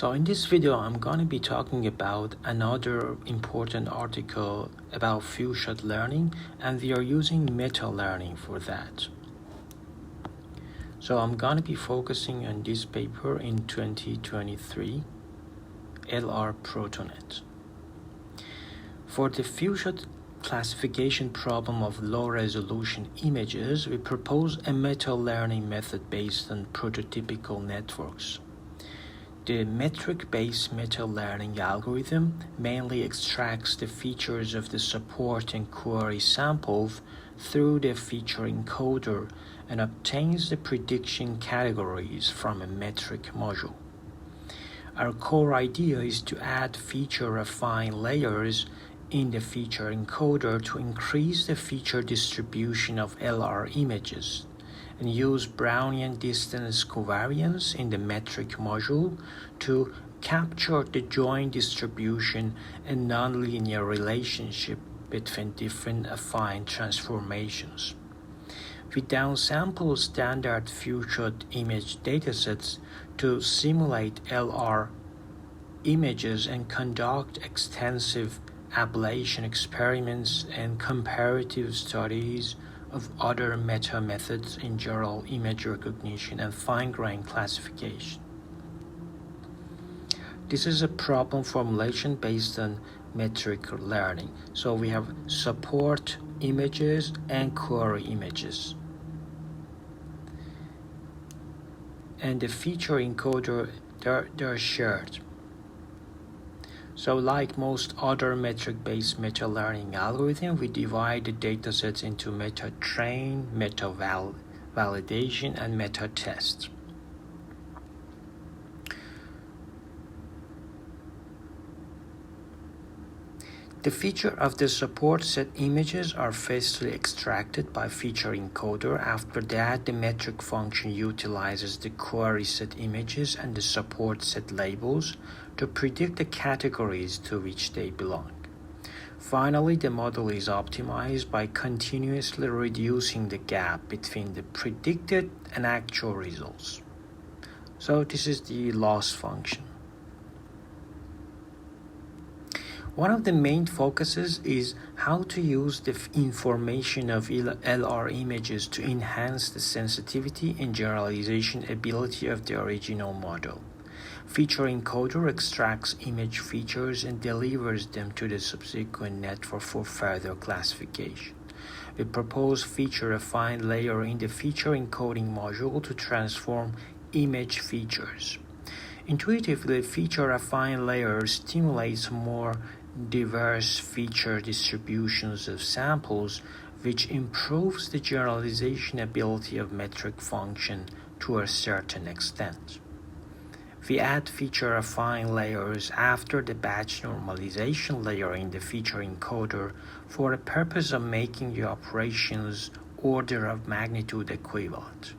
So in this video, I'm going to be talking about another important article about few-shot learning, and we are using meta-learning for that. So I'm going to be focusing on this paper in 2023, LR-protonet. For the few-shot classification problem of low-resolution images, we propose a meta-learning method based on prototypical networks. The metric-based meta-learning algorithm mainly extracts the features of the support and query samples through the feature encoder and obtains the prediction categories from a metric module. Our core idea is to add feature-affine layers in the feature encoder to increase the feature distribution of LR images, and use Brownian distance covariance in the metric module to capture the joint distribution and nonlinear relationship between different affine transformations. We downsample standard few-shot image datasets to simulate LR images and conduct extensive ablation experiments and comparative studies of other meta methods in general image recognition and fine-grained classification. This is a problem formulation based on metric learning. So we have support images and query images. And the feature encoder, they're shared. So like most other metric-based meta-learning algorithms, we divide the datasets into meta-train, meta-validation, and meta-test. The feature of the support set images are firstly extracted by feature encoder. After that, the metric function utilizes the query set images and the support set labels to predict the categories to which they belong. Finally, the model is optimized by continuously reducing the gap between the predicted and actual results. So this is the loss function. One of the main focuses is how to use the information of LR images to enhance the sensitivity and generalization ability of the original model. Feature encoder extracts image features and delivers them to the subsequent network for further classification. We propose feature-affine layer in the feature encoding module to transform image features. Intuitively, feature-affine layer stimulates more diverse feature distributions of samples, which improves the generalization ability of metric function to a certain extent. We add feature-affine layers after the batch normalization layer in the feature encoder for the purpose of making the operations order of magnitude equivalent.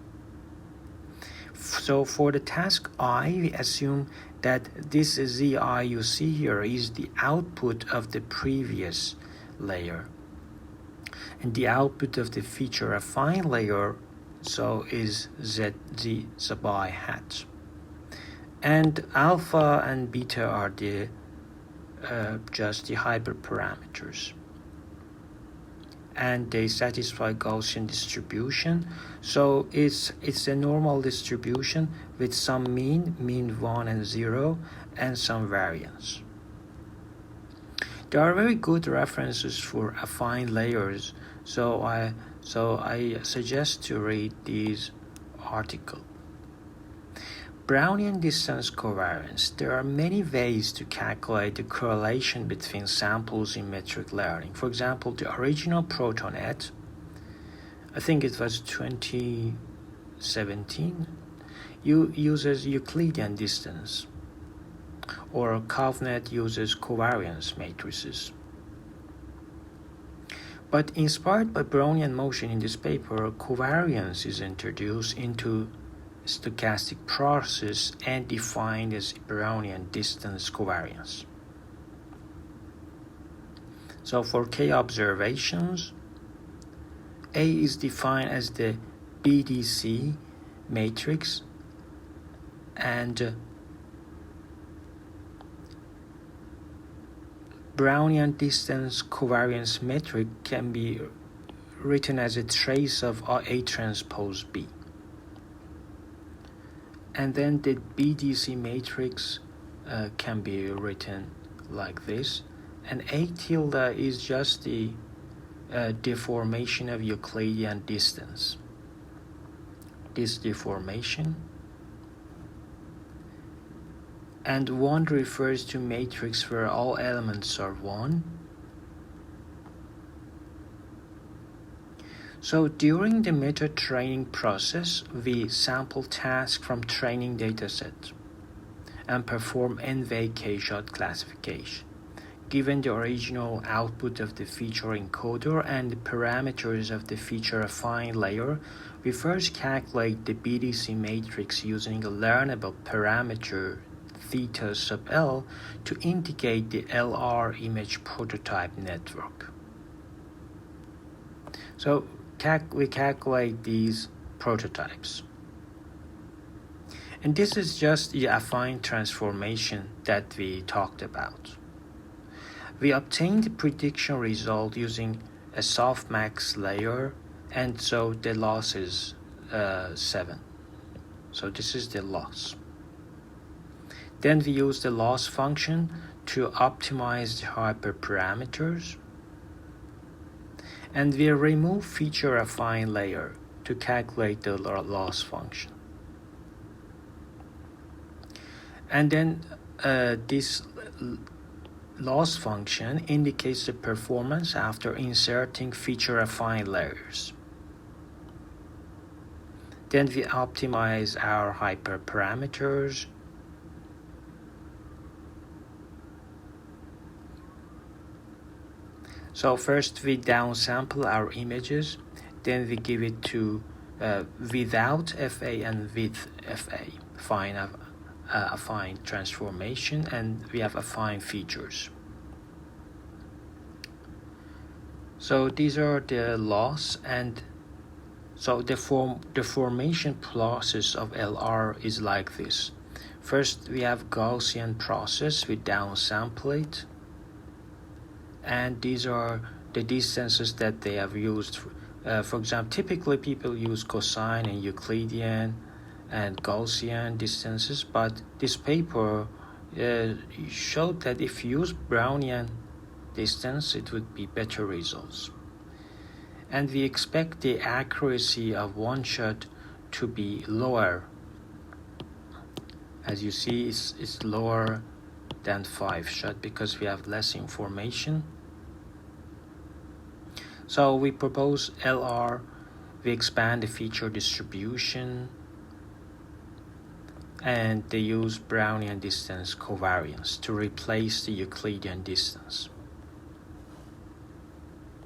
So for the task I, we assume that this Zi you see here is the output of the previous layer. And the output of the feature-affine layer is Zi sub I hat. And alpha and beta are the just the hyperparameters. And they satisfy Gaussian distribution. So it's a normal distribution with some mean 1 and 0, and some variance. There are very good references for affine layers, so I suggest to read these articles. Brownian distance covariance. There are many ways to calculate the correlation between samples in metric learning. For example, the original protonet, I think it was 2017, uses Euclidean distance, or CovNet uses covariance matrices. But inspired by Brownian motion in this paper, covariance is introduced into stochastic process and defined as Brownian distance covariance. So for K observations, A is defined as the BDC matrix, and Brownian distance covariance metric can be written as a trace of A transpose B. And then the BDC matrix can be written like this. And A tilde is just the deformation of Euclidean distance. This deformation. And 1 refers to matrix where all elements are 1. So during the method training process, we sample tasks from training dataset and perform n-way k-shot classification. Given the original output of the feature encoder and the parameters of the feature affine layer, we first calculate the BDC matrix using a learnable parameter theta sub L to indicate the LR image prototype network. So we calculate these prototypes. And this is just the affine transformation that we talked about. We obtained the prediction result using a softmax layer, and so the loss is 7. So this is the loss. Then we use the loss function to optimize the hyperparameters. And we remove feature affine layer to calculate the loss function. And then this loss function indicates the performance after inserting feature affine layers. Then we optimize our hyperparameters. So first we downsample our images, then we give it to without FA and with FA, affine transformation, and we have affine features. So these are the loss, and so the formation process of LR is like this. First we have Gaussian process, we downsample it. And these are the distances that they have used. For example, typically people use cosine and Euclidean and Gaussian distances, but this paper showed that if you use Brownian distance, it would be better results. And we expect the accuracy of one shot to be lower. As you see, it's lower than 5 shot because we have less information. So we propose LR, we expand the feature distribution, and they use Brownian distance covariance to replace the Euclidean distance.